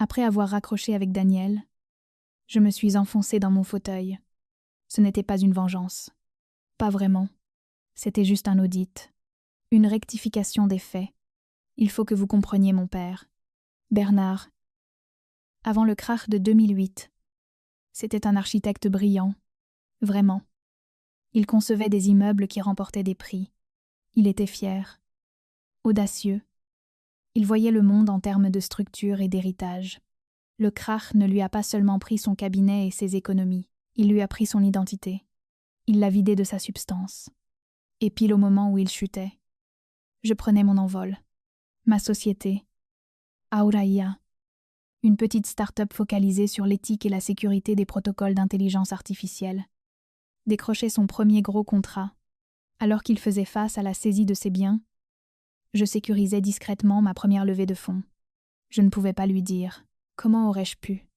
Après avoir raccroché avec Daniel, je me suis enfoncée dans mon fauteuil. Ce n'était pas une vengeance. Pas vraiment. C'était juste un audit. Une rectification des faits. Il faut que vous compreniez mon père. Bernard. Avant le krach de 2008, c'était un architecte brillant. Vraiment. Il concevait des immeubles qui remportaient des prix. Il était fier. Audacieux. Il voyait le monde en termes de structure et d'héritage. Le krach ne lui a pas seulement pris son cabinet et ses économies, il lui a pris son identité. Il l'a vidé de sa substance. Et pile au moment où il chutait, je prenais mon envol. Ma société, Auraïa, une petite start-up focalisée sur l'éthique et la sécurité des protocoles d'intelligence artificielle, décrochait son premier gros contrat. Alors qu'il faisait face à la saisie de ses biens, je sécurisais discrètement ma première levée de fonds. Je ne pouvais pas lui dire. Comment aurais-je pu?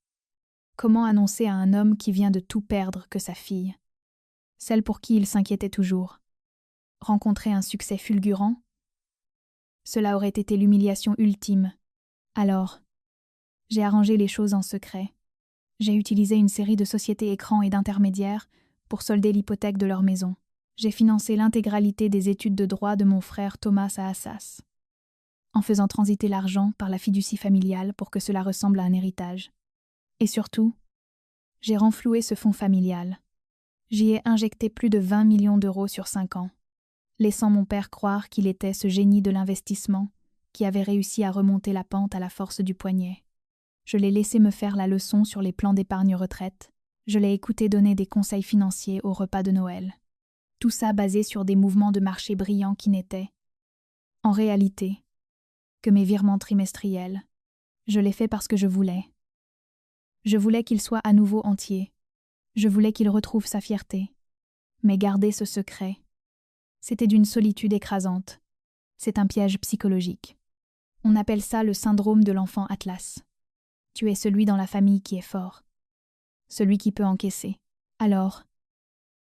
Comment annoncer à un homme qui vient de tout perdre que sa fille, celle pour qui il s'inquiétait toujours, rencontrer un succès fulgurant? Cela aurait été l'humiliation ultime. Alors, j'ai arrangé les choses en secret. J'ai utilisé une série de sociétés écrans et d'intermédiaires pour solder l'hypothèque de leur maison. J'ai financé l'intégralité des études de droit de mon frère Thomas à Assas, en faisant transiter l'argent par la fiducie familiale pour que cela ressemble à un héritage. Et surtout, j'ai renfloué ce fonds familial. J'y ai injecté plus de 20 millions d'euros sur 5 ans, laissant mon père croire qu'il était ce génie de l'investissement qui avait réussi à remonter la pente à la force du poignet. Je l'ai laissé me faire la leçon sur les plans d'épargne retraite. Je l'ai écouté donner des conseils financiers au repas de Noël. Tout ça basé sur des mouvements de marché brillants qui n'étaient, en réalité, que mes virements trimestriels. Je l'ai fait parce que je voulais. Je voulais qu'il soit à nouveau entier. Je voulais qu'il retrouve sa fierté. Mais garder ce secret, c'était d'une solitude écrasante. C'est un piège psychologique. On appelle ça le syndrome de l'enfant Atlas. Tu es celui dans la famille qui est fort. Celui qui peut encaisser. Alors,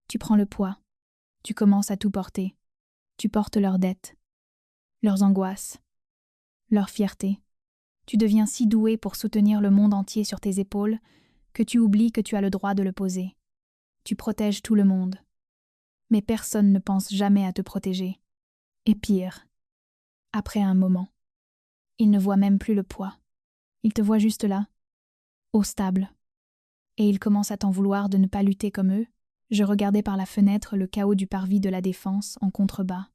tu prends le poids. Tu commences à tout porter. Tu portes leurs dettes, leurs angoisses, leur fierté. Tu deviens si doué pour soutenir le monde entier sur tes épaules que tu oublies que tu as le droit de le poser. Tu protèges tout le monde. Mais personne ne pense jamais à te protéger. Et pire, après un moment, ils ne voient même plus le poids. Ils te voient juste là, au stable. Et ils commencent à t'en vouloir de ne pas lutter comme eux. Je regardais par la fenêtre le chaos du parvis de la Défense en contrebas.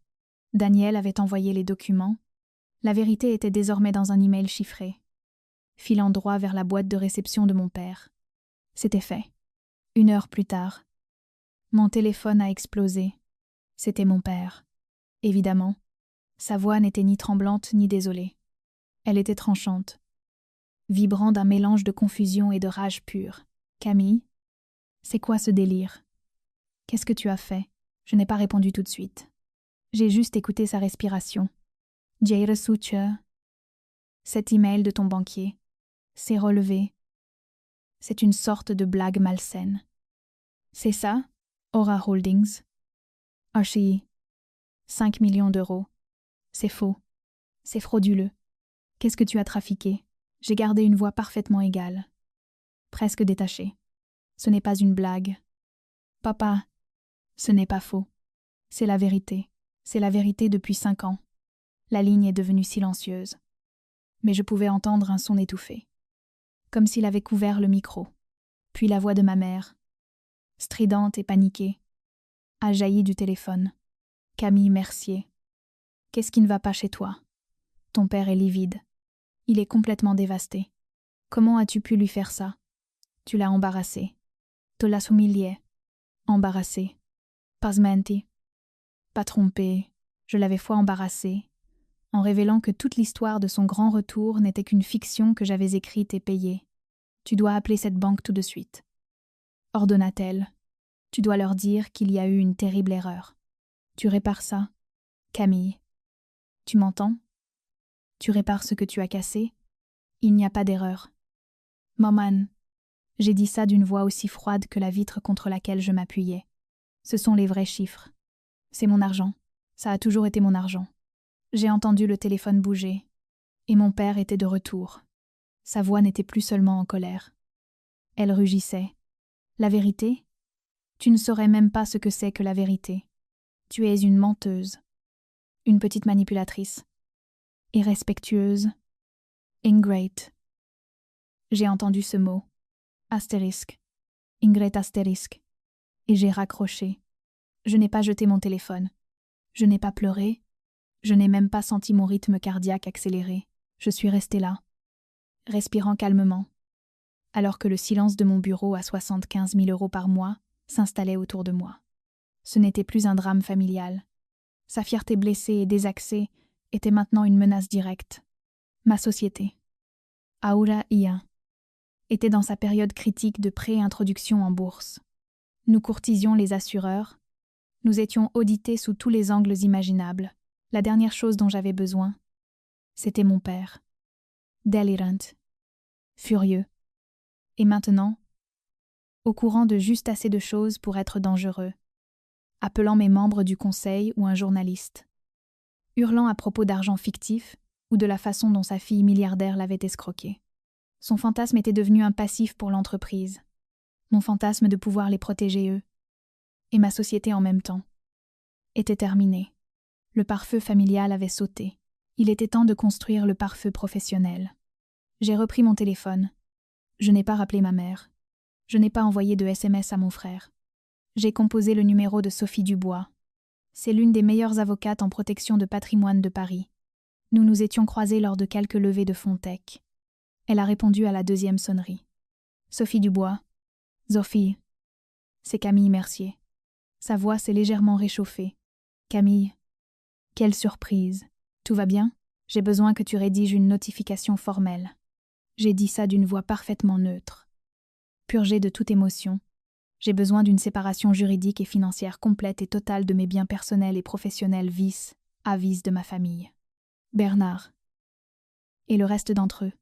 Daniel avait envoyé les documents. La vérité était désormais dans un email chiffré, filant droit vers la boîte de réception de mon père. C'était fait. 1 heure plus tard, mon téléphone a explosé. C'était mon père. Évidemment, sa voix n'était ni tremblante ni désolée. Elle était tranchante, vibrant d'un mélange de confusion et de rage pure. « Camille, c'est quoi ce délire? Qu'est-ce que tu as fait ?» Je n'ai pas répondu tout de suite. J'ai juste écouté sa respiration. « J'ai reçu cet email de ton banquier. C'est relevé. C'est une sorte de blague malsaine. C'est ça, Aura Holdings? Archie, 5 millions d'euros. C'est faux. C'est frauduleux. Qu'est-ce que tu as trafiqué? » J'ai gardé une voix parfaitement égale, presque détachée. Ce n'est pas une blague. Papa, ce n'est pas faux. C'est la vérité. C'est la vérité depuis 5 ans. La ligne est devenue silencieuse. Mais je pouvais entendre un son étouffé, comme s'il avait couvert le micro. Puis la voix de ma mère, stridente et paniquée, a jailli du téléphone. « Camille Mercier, qu'est-ce qui ne va pas chez toi? Ton père est livide. Il est complètement dévasté. Comment as-tu pu lui faire ça? Tu l'as embarrassé. Te l'as humilié. Embarrassé. Pas menti. Pas trompé. Je l'avais foi embarrassé, en révélant que toute l'histoire de son grand retour n'était qu'une fiction que j'avais écrite et payée. Tu dois appeler cette banque tout de suite. Ordonna-t-elle. Tu dois leur dire qu'il y a eu une terrible erreur. Tu répares ça, Camille. Tu m'entends? Tu répares ce que tu as cassé? Il n'y a pas d'erreur. Maman, j'ai dit ça d'une voix aussi froide que la vitre contre laquelle je m'appuyais. Ce sont les vrais chiffres. C'est mon argent. Ça a toujours été mon argent. J'ai entendu le téléphone bouger, et mon père était de retour. Sa voix n'était plus seulement en colère. Elle rugissait. La vérité? Tu ne saurais même pas ce que c'est que la vérité. Tu es une menteuse. Une petite manipulatrice. Irrespectueuse. Ingrate. J'ai entendu ce mot. Astérisque. Ingrate astérisque. Et j'ai raccroché. Je n'ai pas jeté mon téléphone. Je n'ai pas pleuré. Je n'ai même pas senti mon rythme cardiaque accélérer. Je suis restée là, respirant calmement, alors que le silence de mon bureau à 75 000 € par mois s'installait autour de moi. Ce n'était plus un drame familial. Sa fierté blessée et désaxée était maintenant une menace directe. Ma société, Aura IA, était dans sa période critique de pré-introduction en bourse. Nous courtisions les assureurs. Nous étions audités sous tous les angles imaginables. La dernière chose dont j'avais besoin, c'était mon père. Delirant. Furieux. Et maintenant, au courant de juste assez de choses pour être dangereux, appelant mes membres du conseil ou un journaliste, hurlant à propos d'argent fictif ou de la façon dont sa fille milliardaire l'avait escroqué. Son fantasme était devenu un passif pour l'entreprise. Mon fantasme de pouvoir les protéger eux, et ma société en même temps, était terminé. Le pare-feu familial avait sauté. Il était temps de construire le pare-feu professionnel. J'ai repris mon téléphone. Je n'ai pas rappelé ma mère. Je n'ai pas envoyé de SMS à mon frère. J'ai composé le numéro de Sophie Dubois. C'est l'une des meilleures avocates en protection de patrimoine de Paris. Nous nous étions croisés lors de quelques levées de fonds tech. Elle a répondu à la deuxième sonnerie. Sophie Dubois. Sophie. C'est Camille Mercier. Sa voix s'est légèrement réchauffée. Camille. Quelle surprise. Tout va bien? J'ai besoin que tu rédiges une notification formelle. J'ai dit ça d'une voix parfaitement neutre. Purgée de toute émotion. J'ai besoin d'une séparation juridique et financière complète et totale de mes biens personnels et professionnels vis à vis de ma famille. Bernard. Et le reste d'entre eux.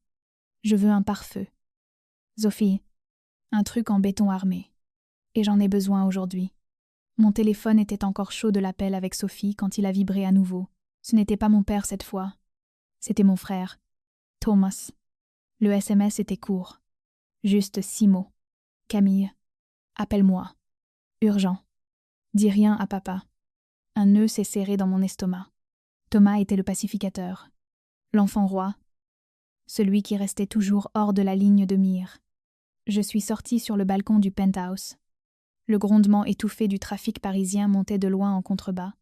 Je veux un pare-feu. Sophie. Un truc en béton armé. Et j'en ai besoin aujourd'hui. Mon téléphone était encore chaud de l'appel avec Sophie quand il a vibré à nouveau. Ce n'était pas mon père cette fois. C'était mon frère. Thomas. Le SMS était court. Juste 6 mots. Camille. Appelle-moi. Urgent. Dis rien à papa. Un nœud s'est serré dans mon estomac. Thomas était le pacificateur. L'enfant roi. Celui qui restait toujours hors de la ligne de mire. Je suis sortie sur le balcon du penthouse. Le grondement étouffé du trafic parisien montait de loin en contrebas.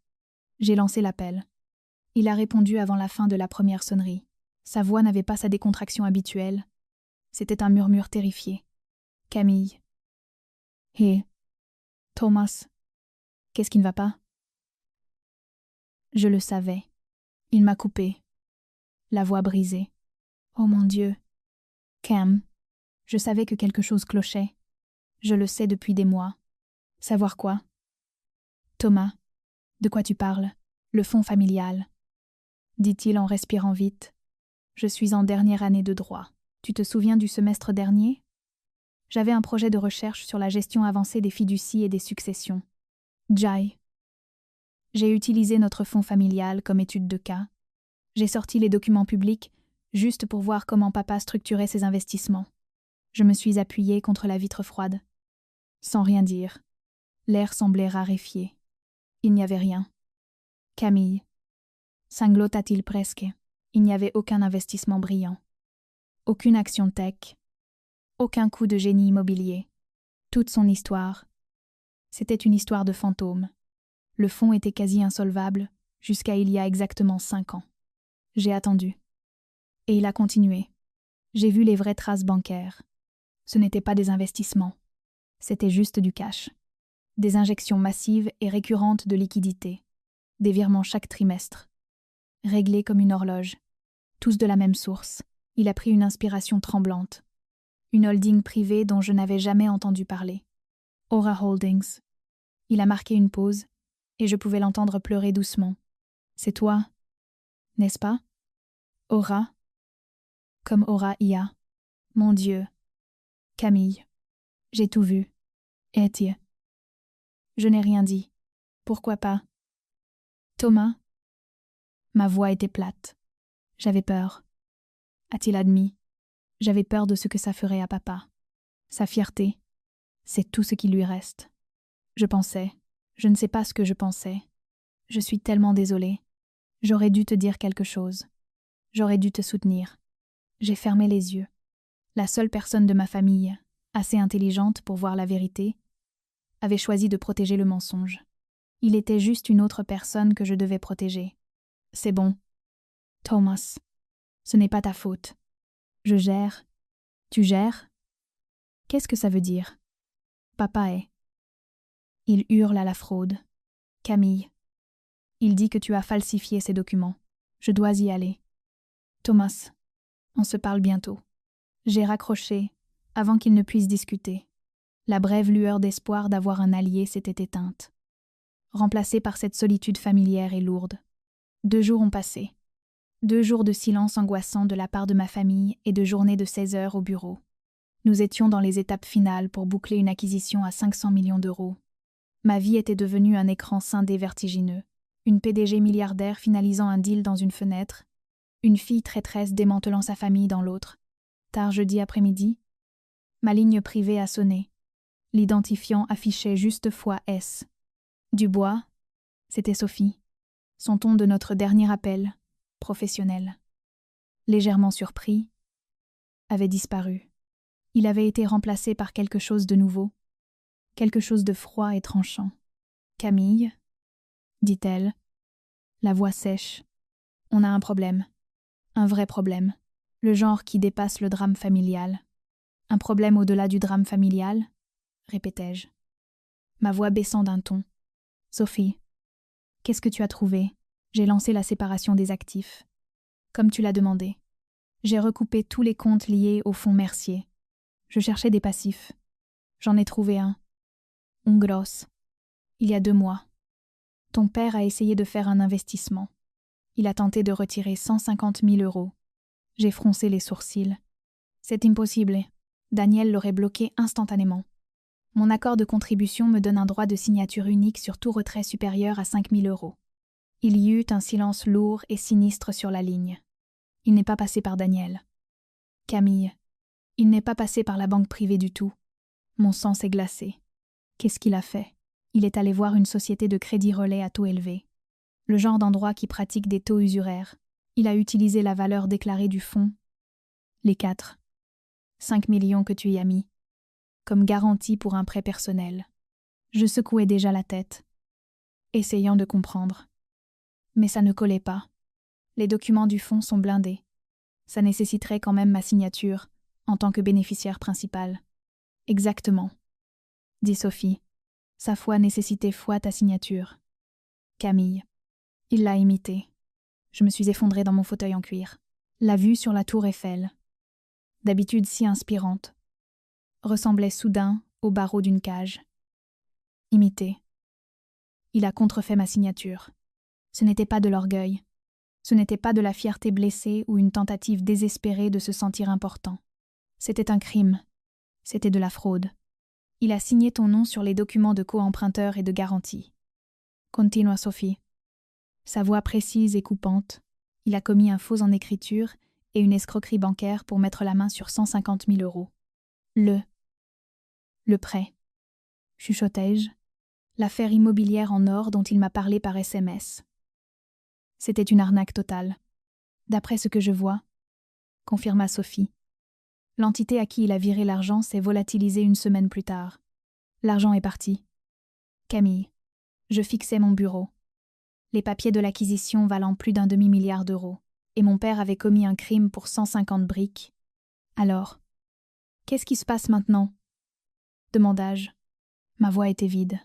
J'ai lancé l'appel. Il a répondu avant la fin de la première sonnerie. Sa voix n'avait pas sa décontraction habituelle. C'était un murmure terrifié. Camille. Hé. Thomas. Qu'est-ce qui ne va pas? Je le savais. Il m'a coupé. La voix brisée. Oh mon Dieu. Cam. Je savais que quelque chose clochait. Je le sais depuis des mois. Savoir quoi? Thomas. De quoi tu parles? Le fonds familial. Dit-il en respirant vite. Je suis en dernière année de droit. Tu te souviens du semestre dernier? J'avais un projet de recherche sur la gestion avancée des fiducies et des successions. Jai. J'ai utilisé notre fonds familial comme étude de cas. J'ai sorti les documents publics juste pour voir comment papa structurait ses investissements. Je me suis appuyée contre la vitre froide. Sans rien dire. L'air semblait raréfié. Il n'y avait rien. Camille. Sanglota-t-il presque. Il n'y avait aucun investissement brillant. Aucune action tech. Aucun coup de génie immobilier. Toute son histoire. C'était une histoire de fantôme. Le fonds était quasi insolvable, jusqu'à il y a exactement 5 ans. J'ai attendu. Et il a continué. J'ai vu les vraies traces bancaires. Ce n'étaient pas des investissements. C'était juste du cash. Des injections massives et récurrentes de liquidités. Des virements chaque trimestre. Réglés comme une horloge. Tous de la même source. Il a pris une inspiration tremblante. Une holding privée dont je n'avais jamais entendu parler. Aura Holdings. Il a marqué une pause, et je pouvais l'entendre pleurer doucement. C'est toi, n'est-ce pas? Aura. Comme Aura IA. Mon Dieu. Camille. J'ai tout vu. Etienne. Je n'ai rien dit. Pourquoi pas? Thomas. Ma voix était plate. J'avais peur. A-t-il admis? J'avais peur de ce que ça ferait à papa. Sa fierté, c'est tout ce qui lui reste. Je pensais, je ne sais pas ce que je pensais. Je suis tellement désolée. J'aurais dû te dire quelque chose. J'aurais dû te soutenir. J'ai fermé les yeux. La seule personne de ma famille, assez intelligente pour voir la vérité, avait choisi de protéger le mensonge. Il était juste une autre personne que je devais protéger. C'est bon. Thomas, ce n'est pas ta faute. Je gère. Tu gères? Qu'est-ce que ça veut dire? Papa est. Il hurle à la fraude. Camille. Il dit que tu as falsifié ces documents. Je dois y aller. Thomas, on se parle bientôt. J'ai raccroché, avant qu'il ne puisse discuter. La brève lueur d'espoir d'avoir un allié s'était éteinte, remplacée par cette solitude familière et lourde. 2 jours ont passé. 2 jours de silence angoissant de la part de ma famille et de journées de 16 heures au bureau. Nous étions dans les étapes finales pour boucler une acquisition à 500 millions d'euros. Ma vie était devenue un écran scindé vertigineux, une PDG milliardaire finalisant un deal dans une fenêtre, une fille traîtresse démantelant sa famille dans l'autre. Tard jeudi après-midi, ma ligne privée a sonné. L'identifiant affichait juste fois S. Dubois, c'était Sophie. Son ton de notre dernier appel, professionnel. Légèrement surpris, avait disparu. Il avait été remplacé par quelque chose de nouveau, quelque chose de froid et tranchant. Camille, dit-elle, la voix sèche. On a un problème. Un vrai problème. Le genre qui dépasse le drame familial. Un problème au-delà du drame familial, répétai-je, ma voix baissant d'un ton. Sophie, qu'est-ce que tu as trouvé? J'ai lancé la séparation des actifs. Comme tu l'as demandé. J'ai recoupé tous les comptes liés au fonds Mercier. Je cherchais des passifs. J'en ai trouvé un. Un gros. Il y a 2 mois. Ton père a essayé de faire un investissement. Il a tenté de retirer 150 000 euros. J'ai froncé les sourcils. C'est impossible. Daniel l'aurait bloqué instantanément. Mon accord de contribution me donne un droit de signature unique sur tout retrait supérieur à 5 000 euros. Il y eut un silence lourd et sinistre sur la ligne. Il n'est pas passé par Daniel. Camille, il n'est pas passé par la banque privée du tout. Mon sang s'est glacé. Qu'est-ce qu'il a fait? Il est allé voir une société de crédit relais à taux élevé. Le genre d'endroit qui pratique des taux usuraires. Il a utilisé la valeur déclarée du fonds. Les 5 millions que tu y as mis. Comme garantie pour un prêt personnel. Je secouais déjà la tête, essayant de comprendre. Mais ça ne collait pas. Les documents du fonds sont blindés. Ça nécessiterait quand même ma signature, en tant que bénéficiaire principal. Exactement, dit Sophie. Sa foi nécessitait foi ta signature. Camille. Il l'a imité. Je me suis effondrée dans mon fauteuil en cuir. La vue sur la tour Eiffel, d'habitude si inspirante, ressemblait soudain au barreau d'une cage. Imité. Il a contrefait ma signature. Ce n'était pas de l'orgueil. Ce n'était pas de la fierté blessée ou une tentative désespérée de se sentir important. C'était un crime. C'était de la fraude. Il a signé ton nom sur les documents de co-emprunteur et de garantie. Continua Sophie. Sa voix précise et coupante. Il a commis un faux en écriture et une escroquerie bancaire pour mettre la main sur 150 000 euros. Le prêt. Chuchotai-je. L'affaire immobilière en or dont il m'a parlé par SMS. C'était une arnaque totale. D'après ce que je vois, confirma Sophie. L'entité à qui il a viré l'argent s'est volatilisée 1 semaine plus tard. L'argent est parti. Camille, je fixais mon bureau. Les papiers de l'acquisition valant plus d'1 demi-milliard d'euros, et mon père avait commis un crime pour 150 briques. Alors, qu'est-ce qui se passe maintenant? Demanda-je. Ma voix était vide.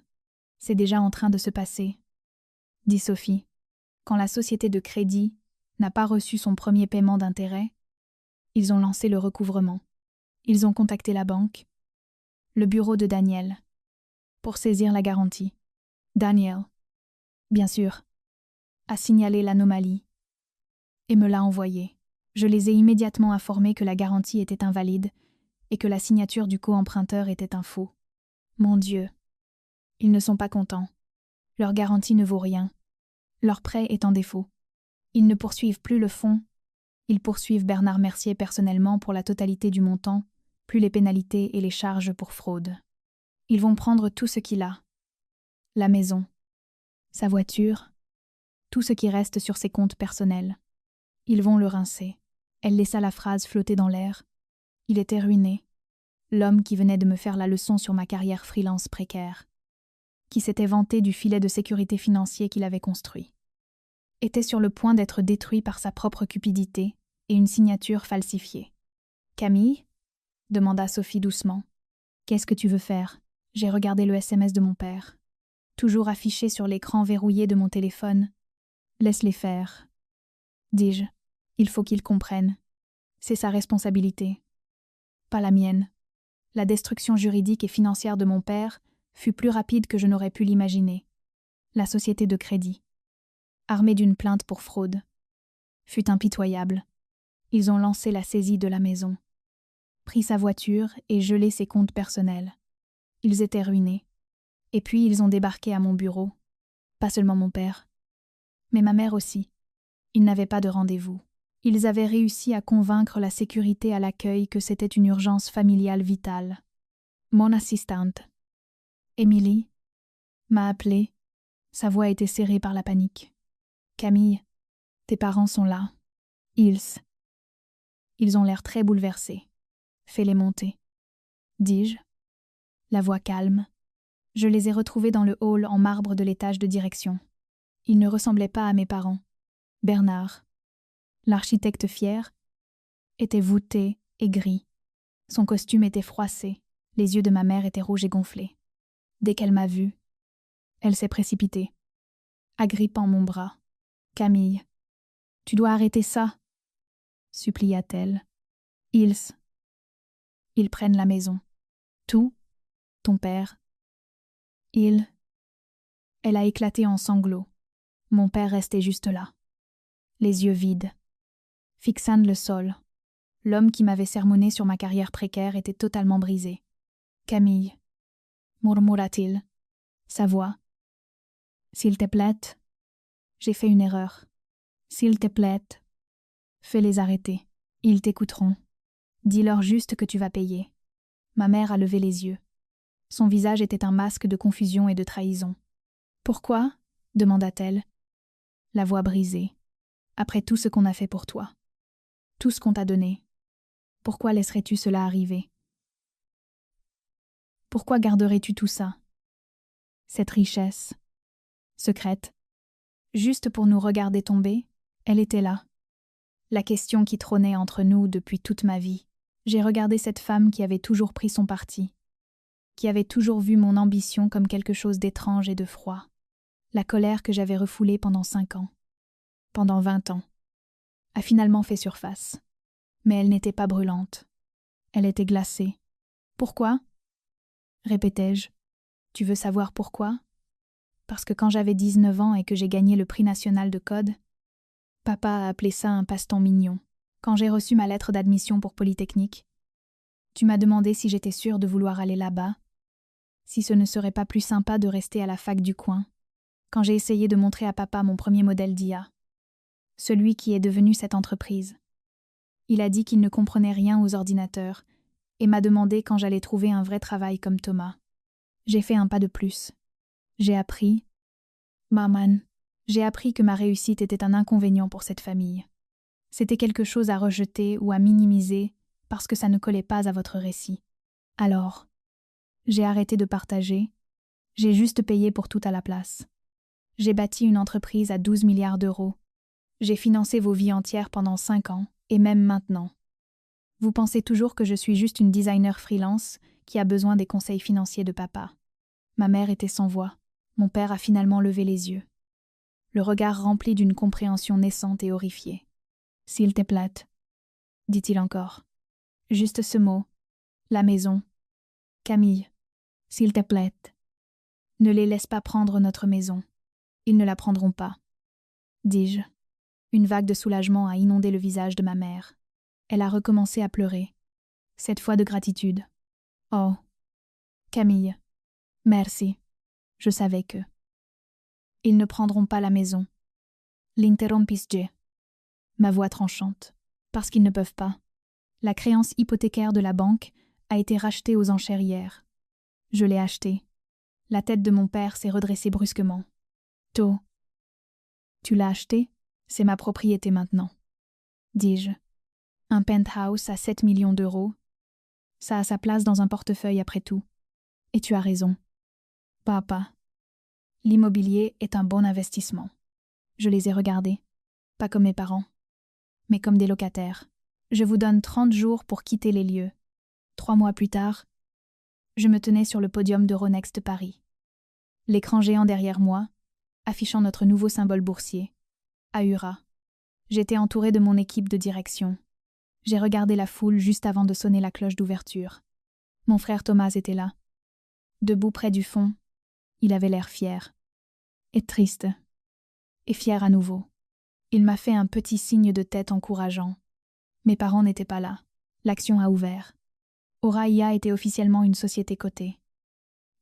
C'est déjà en train de se passer, dit Sophie. Quand la société de crédit n'a pas reçu son premier paiement d'intérêt, ils ont lancé le recouvrement. Ils ont contacté la banque, le bureau de Daniel, pour saisir la garantie. Daniel, bien sûr, a signalé l'anomalie et me l'a envoyé. Je les ai immédiatement informés que la garantie était invalide et que la signature du co-emprunteur était un faux. Mon Dieu, ils ne sont pas contents. Leur garantie ne vaut rien. Leur prêt est en défaut. Ils ne poursuivent plus le fonds Ils poursuivent Bernard Mercier personnellement pour la totalité du montant, plus les pénalités et les charges pour fraude. Ils vont prendre tout ce qu'il a. La maison, sa voiture, tout ce qui reste sur ses comptes personnels. Ils vont le rincer. Elle laissa la phrase flotter dans l'air. Il était ruiné. L'homme qui venait de me faire la leçon sur ma carrière freelance précaire, qui s'était vanté du filet de sécurité financier qu'il avait construit, était sur le point d'être détruit par sa propre cupidité et une signature falsifiée. « Camille ?» demanda Sophie doucement. « Qu'est-ce que tu veux faire ?» J'ai regardé le SMS de mon père, toujours affiché sur l'écran verrouillé de mon téléphone. « Laisse-les faire. » dis-je. « Il faut qu'ils comprennent. C'est sa responsabilité. Pas la mienne. » La destruction juridique et financière de mon père fut plus rapide que je n'aurais pu l'imaginer. La société de crédit, armée d'une plainte pour fraude, fut impitoyable. Ils ont lancé la saisie de la maison, pris sa voiture et gelé ses comptes personnels. Ils étaient ruinés. Et puis ils ont débarqué à mon bureau. Pas seulement mon père, mais ma mère aussi. Ils n'avaient pas de rendez-vous. Ils avaient réussi à convaincre la sécurité à l'accueil que c'était une urgence familiale vitale. Mon assistante, Émilie, m'a appelée. Sa voix était serrée par la panique. « Camille, tes parents sont là. Ils ont l'air très bouleversés. Fais-les monter. » dis-je. La voix calme. Je les ai retrouvés dans le hall en marbre de l'étage de direction. Ils ne ressemblaient pas à mes parents. Bernard, l'architecte fier, était voûté et gris. Son costume était froissé. Les yeux de ma mère étaient rouges et gonflés. Dès qu'elle m'a vue, elle s'est précipitée, agrippant mon bras. « Camille, tu dois arrêter ça, » supplia-t-elle. « Ils prennent la maison. Tout, ton père. Elle a éclaté en sanglots. Mon père restait juste là, les yeux vides, fixant le sol. L'homme qui m'avait sermonné sur ma carrière précaire était totalement brisé. « Camille, » murmura-t-il, sa voix. « S'il te plaît, j'ai fait une erreur. S'il te plaît, fais-les arrêter. Ils t'écouteront. Dis-leur juste que tu vas payer. » Ma mère a levé les yeux. Son visage était un masque de confusion et de trahison. « Pourquoi ?» demanda-t-elle, la voix brisée. « Après tout ce qu'on a fait pour toi. Tout ce qu'on t'a donné. Pourquoi laisserais-tu cela arriver? Pourquoi garderais-tu tout ça? Cette richesse, secrète, juste pour nous regarder tomber, elle était là. La question qui trônait entre nous depuis toute ma vie. J'ai regardé cette femme qui avait toujours pris son parti, qui avait toujours vu mon ambition comme quelque chose d'étrange et de froid. La colère que j'avais refoulée pendant 5 ans, pendant 20 ans, a finalement fait surface. Mais elle n'était pas brûlante. Elle était glacée. « Pourquoi ?» répétai-je. « Tu veux savoir pourquoi ? Parce que quand j'avais 19 ans et que j'ai gagné le prix national de code, papa a appelé ça un passe-temps mignon. Quand j'ai reçu ma lettre d'admission pour Polytechnique, tu m'as demandé si j'étais sûre de vouloir aller là-bas, si ce ne serait pas plus sympa de rester à la fac du coin. Quand j'ai essayé de montrer à papa mon premier modèle d'IA, celui qui est devenu cette entreprise, il a dit qu'il ne comprenait rien aux ordinateurs et m'a demandé quand j'allais trouver un vrai travail comme Thomas. J'ai fait un pas de plus. J'ai appris, Maman, j'ai appris que ma réussite était un inconvénient pour cette famille. C'était quelque chose à rejeter ou à minimiser parce que ça ne collait pas à votre récit. Alors, j'ai arrêté de partager, j'ai juste payé pour tout à la place. J'ai bâti une entreprise à 12 milliards d'euros. J'ai financé vos vies entières pendant 5 ans, et même maintenant. Vous pensez toujours que je suis juste une designer freelance qui a besoin des conseils financiers de papa. Ma mère était sans voix. Mon père a finalement levé les yeux, le regard rempli d'une compréhension naissante et horrifiée. « S'il te plaît, » dit-il encore. Juste ce mot. La maison. « Camille, s'il te plaît. Ne les laisse pas prendre notre maison. Ils ne la prendront pas. » dis-je. Une vague de soulagement a inondé le visage de ma mère. Elle a recommencé à pleurer, cette fois de gratitude. « Oh, Camille, merci. Je savais que... » Ils ne prendront pas la maison. L'interrompis-je. Ma voix tranchante. Parce qu'ils ne peuvent pas. La créance hypothécaire de la banque a été rachetée aux enchères hier. Je l'ai achetée. La tête de mon père s'est redressée brusquement. To. Tu l'as acheté? C'est ma propriété maintenant. Dis-je. Un penthouse à 7 millions d'euros. Ça a sa place dans un portefeuille après tout. Et tu as raison. Papa. L'immobilier est un bon investissement. Je les ai regardés. Pas comme mes parents, mais comme des locataires. Je vous donne 30 jours pour quitter les lieux. 3 mois plus tard, je me tenais sur le podium d'Euronext Paris. L'écran géant derrière moi, affichant notre nouveau symbole boursier. Ahura. J'étais entourée de mon équipe de direction. J'ai regardé la foule juste avant de sonner la cloche d'ouverture. Mon frère Thomas était là. Debout près du fond, il avait l'air fier. Et triste. Et fier à nouveau. Il m'a fait un petit signe de tête encourageant. Mes parents n'étaient pas là. L'action a ouvert. Aura était officiellement une société cotée.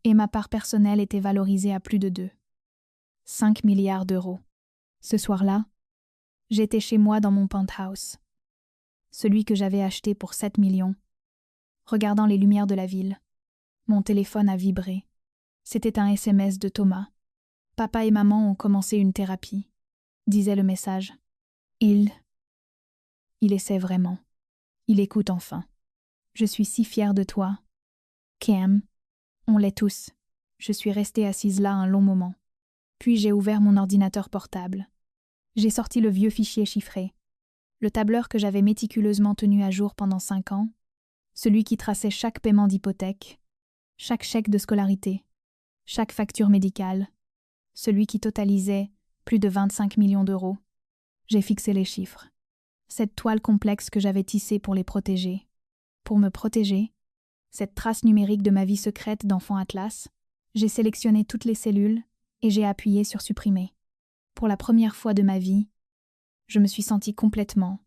Et ma part personnelle était valorisée à plus de 5 milliards d'euros. Ce soir-là, j'étais chez moi dans mon penthouse. Celui que j'avais acheté pour 7 millions. Regardant les lumières de la ville, mon téléphone a vibré. C'était un SMS de Thomas. Papa et maman ont commencé une thérapie, disait le message. Il essaie vraiment. Il écoute enfin. Je suis si fière de toi. Cam, on l'est tous. Je suis restée assise là un long moment. Puis j'ai ouvert mon ordinateur portable. J'ai sorti le vieux fichier chiffré. Le tableur que j'avais méticuleusement tenu à jour pendant 5 ans, celui qui traçait chaque paiement d'hypothèque, chaque chèque de scolarité, chaque facture médicale, celui qui totalisait plus de 25 millions d'euros. J'ai fixé les chiffres. Cette toile complexe que j'avais tissée pour les protéger. Pour me protéger, cette trace numérique de ma vie secrète d'enfant Atlas, j'ai sélectionné toutes les cellules et j'ai appuyé sur supprimer. Pour la première fois de ma vie, je me suis sentie complètement